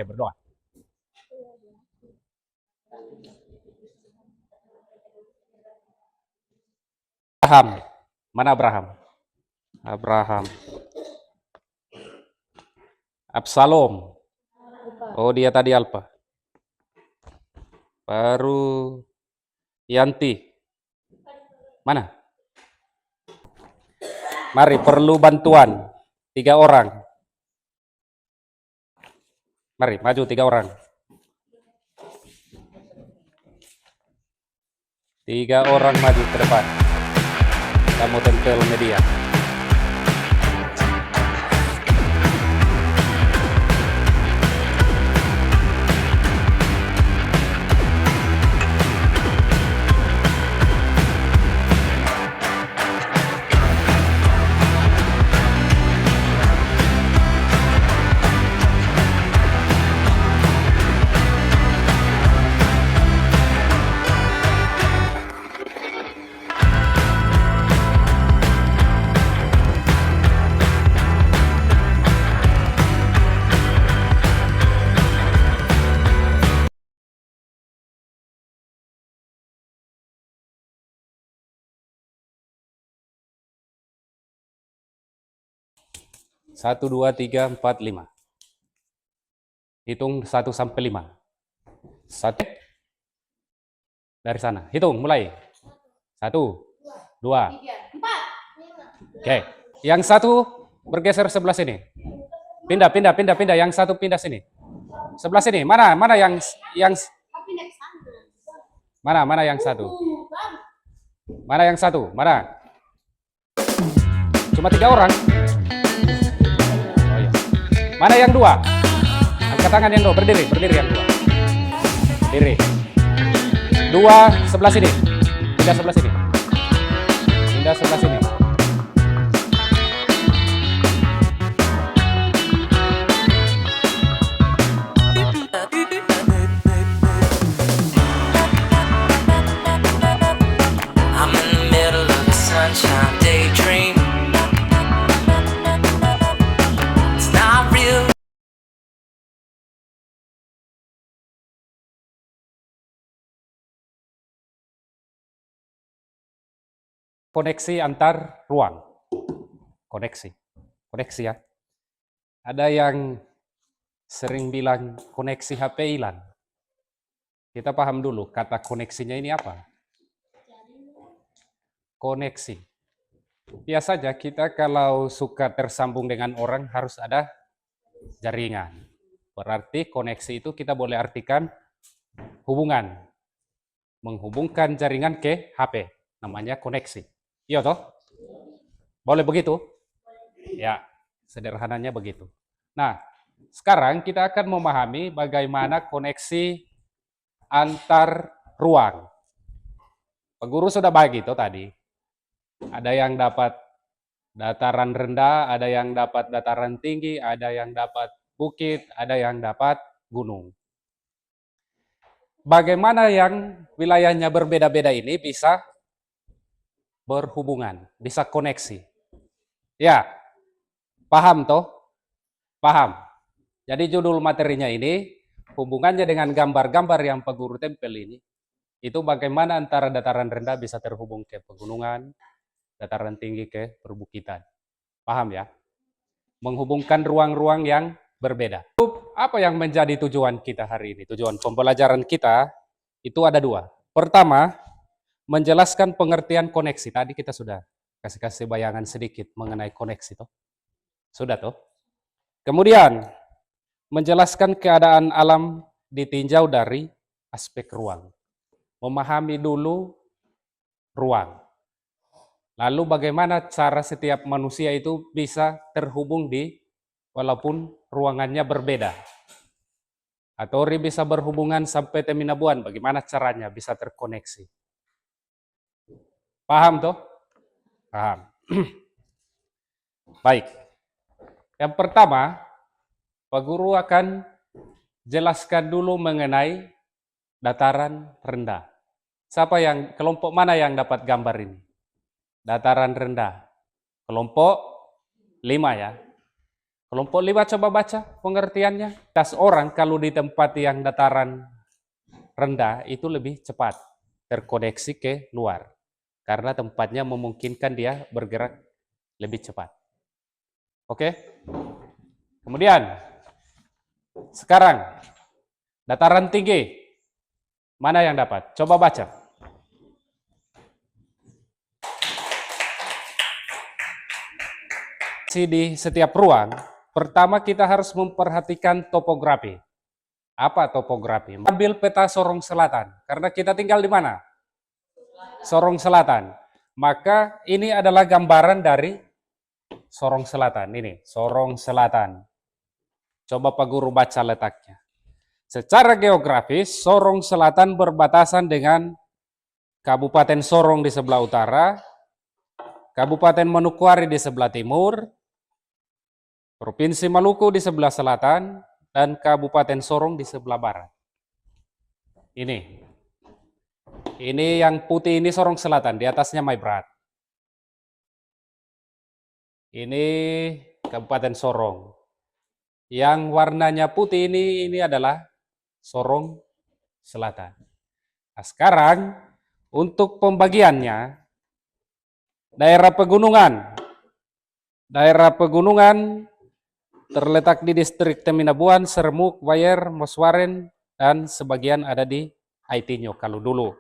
Oke, berdoa. Abraham. Mana Abraham? Abraham. Absalom. Oh, dia tadi Alpa. Baru Yanti. Mana? Mari, perlu bantuan. 3 orang. Mari, maju 3 orang. 3 orang maju ke depan. Kamu tempel media. Satu, 2, 3, 4, 5. Hitung 1 sampai 5. 1 dari sana. Hitung mulai. 1, 2, 3, 4, 5. Oke. Yang satu bergeser sebelah sini. Pindah. Yang satu pindah sini. Sebelah sini. Mana yang Mana yang satu? Mana yang satu? Mana? Cuma 3 orang. Oh iya. Mana yang 2? Angkat tangan yang 2. Berdiri yang 2. Diri. 2 sebelah sini. Pindah sebelah sini. I'm in the middle of a sunshine daydream. It's not real. Koneksi antar ruang. Koneksi ya. Ada yang sering bilang koneksi HP hilang. Kita paham dulu kata koneksinya ini apa. Koneksi. Biasa saja kita kalau suka tersambung dengan orang harus ada jaringan. Berarti koneksi itu kita boleh artikan hubungan. Menghubungkan jaringan ke HP. Namanya koneksi. Iya toh? Boleh begitu? Ya, sederhananya begitu. Nah, sekarang kita akan memahami bagaimana koneksi antar ruang. Pak Guru sudah bagi itu tadi. Ada yang dapat dataran rendah, ada yang dapat dataran tinggi, ada yang dapat bukit, ada yang dapat gunung. Bagaimana yang wilayahnya berbeda-beda ini bisa berhubungan, bisa koneksi. Ya, paham toh? Paham. Jadi judul materinya ini, hubungannya dengan gambar-gambar yang Pak Guru tempel ini, itu bagaimana antara dataran rendah bisa terhubung ke pegunungan, dataran tinggi ke perbukitan. Paham ya? Menghubungkan ruang-ruang yang berbeda. Apa yang menjadi tujuan kita hari ini? Tujuan pembelajaran kita itu ada 2. Pertama, menjelaskan pengertian koneksi. Tadi kita sudah kasih bayangan sedikit mengenai koneksi toh. Sudah toh. Kemudian menjelaskan keadaan alam ditinjau dari aspek ruang. Memahami dulu ruang. Lalu bagaimana cara setiap manusia itu bisa terhubung walaupun ruangannya berbeda. Atau bisa berhubungan sampai Teminabuan, bagaimana caranya bisa terkoneksi. Paham toh? Paham. Baik. Yang pertama, Pak Guru akan jelaskan dulu mengenai dataran rendah. Kelompok mana yang dapat gambar ini? Dataran rendah. Kelompok 5 ya. Kelompok 5 coba baca pengertiannya. Tas orang kalau di tempat yang dataran rendah itu lebih cepat terkoneksi ke luar. Karena tempatnya memungkinkan dia bergerak lebih cepat. Oke? Kemudian, sekarang, dataran tinggi. Mana yang dapat? Coba baca. Di setiap ruang, pertama kita harus memperhatikan topografi. Apa topografi? Ambil peta Sorong Selatan, karena kita tinggal di mana? Sorong Selatan. Maka ini adalah gambaran dari Sorong Selatan. Ini, Sorong Selatan. Coba Pak Guru baca letaknya. Secara geografis, Sorong Selatan berbatasan dengan Kabupaten Sorong di sebelah utara, Kabupaten Manokwari di sebelah timur, Provinsi Maluku di sebelah selatan, dan Kabupaten Sorong di sebelah barat. Ini yang putih ini Sorong Selatan, di atasnya Maibrat. Ini Kabupaten Sorong. Yang warnanya putih ini adalah Sorong Selatan. Nah, sekarang untuk pembagiannya, daerah pegunungan terletak di distrik Teminabuan, Sermuk, Wayer, Moswaren, dan sebagian ada di Aitinyo kalau dulu.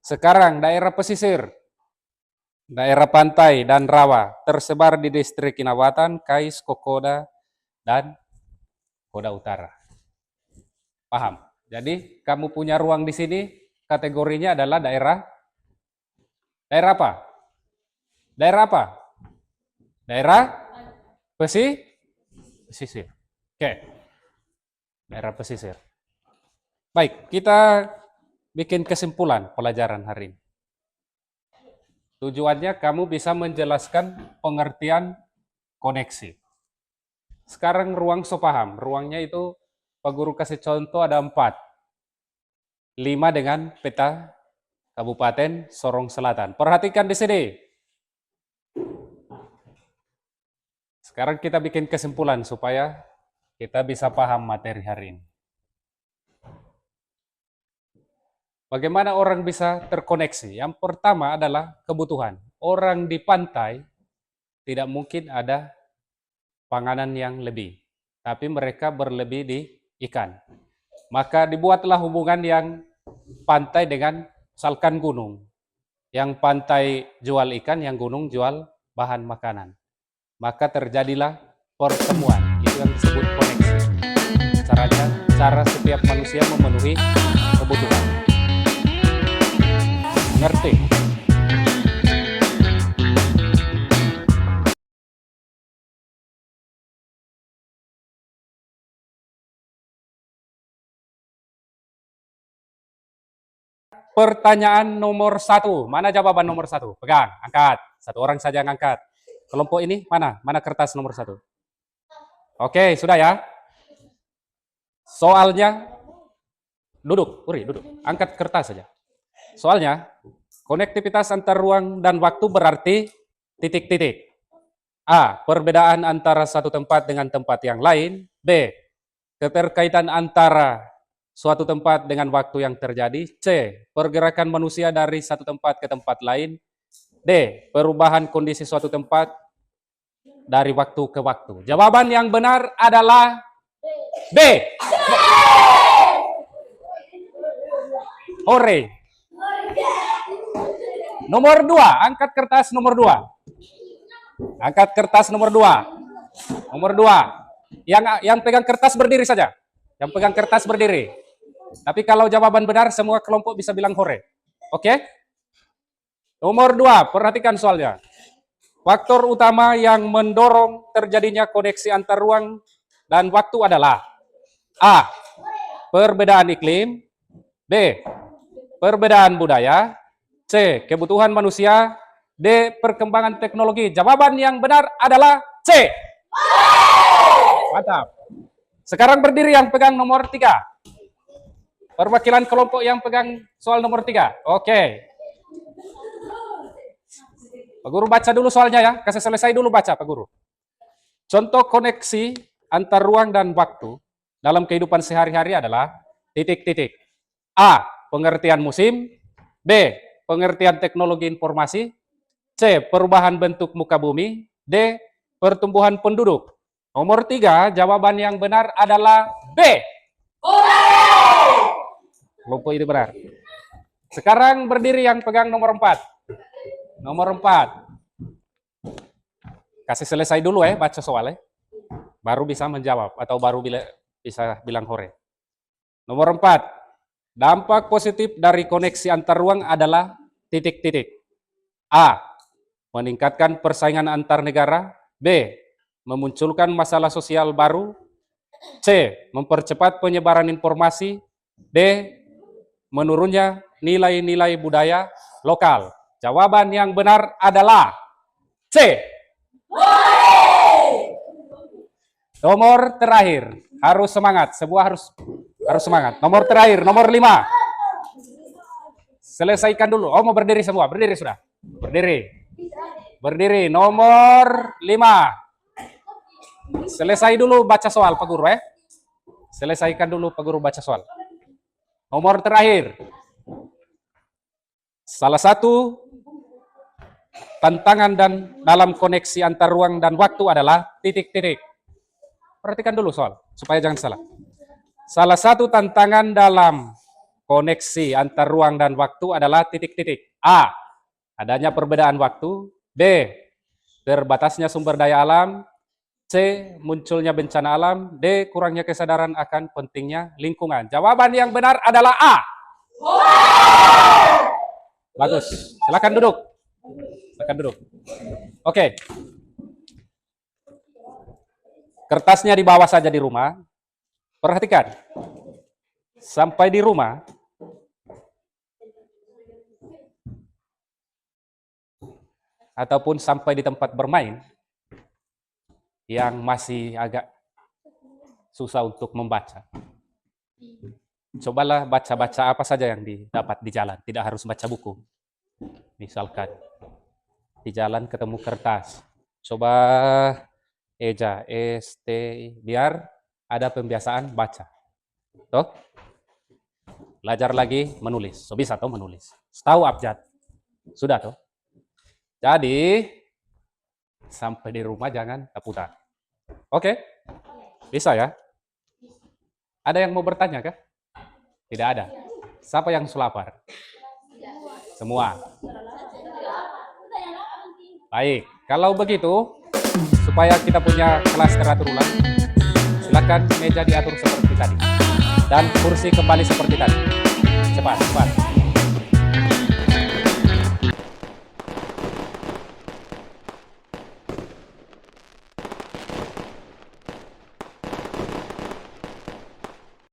Sekarang daerah pesisir, daerah pantai dan rawa tersebar di distrik Kinawatan, Kais, Kokoda, dan Koda Utara. Paham? Jadi kamu punya ruang di sini, kategorinya adalah daerah apa? Daerah apa? Daerah pesisir. Oke. Daerah pesisir. Baik, kita bikin kesimpulan pelajaran hari ini. Tujuannya kamu bisa menjelaskan pengertian koneksi. Sekarang ruang so paham. Ruangnya itu Pak Guru kasih contoh ada 4. 5 dengan peta Kabupaten Sorong Selatan. Perhatikan di sini. Sekarang kita bikin kesimpulan supaya kita bisa paham materi hari ini. Bagaimana orang bisa terkoneksi? Yang pertama adalah kebutuhan. Orang di pantai tidak mungkin ada panganan yang lebih, tapi mereka berlebih di ikan. Maka dibuatlah hubungan yang pantai dengan misalkan gunung. Yang pantai jual ikan, yang gunung jual bahan makanan. Maka terjadilah pertemuan, itu yang disebut koneksi. Caranya, cara setiap manusia memenuhi kebutuhan. Ngerti? Pertanyaan nomor 1, mana jawaban nomor 1? Pegang, angkat. 1 orang saja yang angkat. Kelompok ini mana? Mana kertas nomor 1? Oke, sudah ya. Soalnya, duduk, duduk. Angkat kertas saja. Soalnya, konektivitas antar ruang dan waktu berarti titik-titik. A. Perbedaan antara satu tempat dengan tempat yang lain. B. Keterkaitan antara suatu tempat dengan waktu yang terjadi. C. Pergerakan manusia dari satu tempat ke tempat lain. D. Perubahan kondisi suatu tempat dari waktu ke waktu. Jawaban yang benar adalah B. Hore. Nomor 2, angkat kertas nomor 2. Angkat kertas nomor 2. Nomor 2. Yang pegang kertas berdiri saja. Yang pegang kertas berdiri. Tapi kalau jawaban benar, semua kelompok bisa bilang hore. Oke? Nomor 2, perhatikan soalnya. Faktor utama yang mendorong terjadinya koneksi antar ruang dan waktu adalah A. Perbedaan iklim. B. Perbedaan budaya. C. Kebutuhan manusia. D. Perkembangan teknologi. Jawaban yang benar adalah C. Mantap. Sekarang berdiri yang pegang nomor 3. Perwakilan kelompok yang pegang soal nomor 3. Oke. Pak Guru baca dulu soalnya ya. Kasih selesai dulu baca Pak Guru. Contoh koneksi antar ruang dan waktu dalam kehidupan sehari-hari adalah titik-titik. A. Pengertian musim. B. Pengertian teknologi informasi. C. Perubahan bentuk muka bumi. D. Pertumbuhan penduduk. Nomor 3, jawaban yang benar adalah B. Kelompok ini benar. Sekarang berdiri yang pegang nomor 4. Nomor 4. Kasih selesai dulu baca soal baru bisa menjawab atau baru bisa bilang hore. Nomor 4. Dampak positif dari koneksi antar ruang adalah titik-titik. A. Meningkatkan persaingan antar negara. B. Memunculkan masalah sosial baru. C. Mempercepat penyebaran informasi. D. Menurunnya nilai-nilai budaya lokal. Jawaban yang benar adalah C. Nomor terakhir, harus semangat. Sebuah harus semangat. Nomor terakhir, nomor 5. Selesaikan dulu. Oh, mau berdiri semua. Berdiri sudah. Berdiri. Nomor 5. Selesai dulu baca soal, Pak Guru Selesaikan dulu Pak Guru baca soal. Nomor terakhir. Salah satu tantangan dalam koneksi antar ruang dan waktu adalah titik-titik. Perhatikan dulu soal, supaya jangan salah. Salah satu tantangan dalam koneksi antar ruang dan waktu adalah titik-titik. A. Adanya perbedaan waktu. B. Terbatasnya sumber daya alam. C. Munculnya bencana alam. D. Kurangnya kesadaran akan pentingnya lingkungan. Jawaban yang benar adalah A. Bagus. Silakan duduk. Oke. Kertasnya dibawa saja di rumah. Perhatikan. Sampai di rumah, ataupun sampai di tempat bermain yang masih agak susah untuk membaca. Cobalah baca-baca apa saja yang didapat di jalan, tidak harus baca buku. Misalkan di jalan ketemu kertas, coba eja, biar ada pembiasaan baca. Toh? Belajar lagi menulis, so bisa toh menulis. Tahu abjad, sudah toh. Jadi sampai di rumah jangan takutan. Oke? Bisa ya? Ada yang mau bertanya kah? Tidak ada. Siapa yang lapar? Semua. Baik, kalau begitu, supaya kita punya kelas teratur ulang, silakan meja diatur seperti tadi. Dan kursi kembali seperti tadi. Cepat.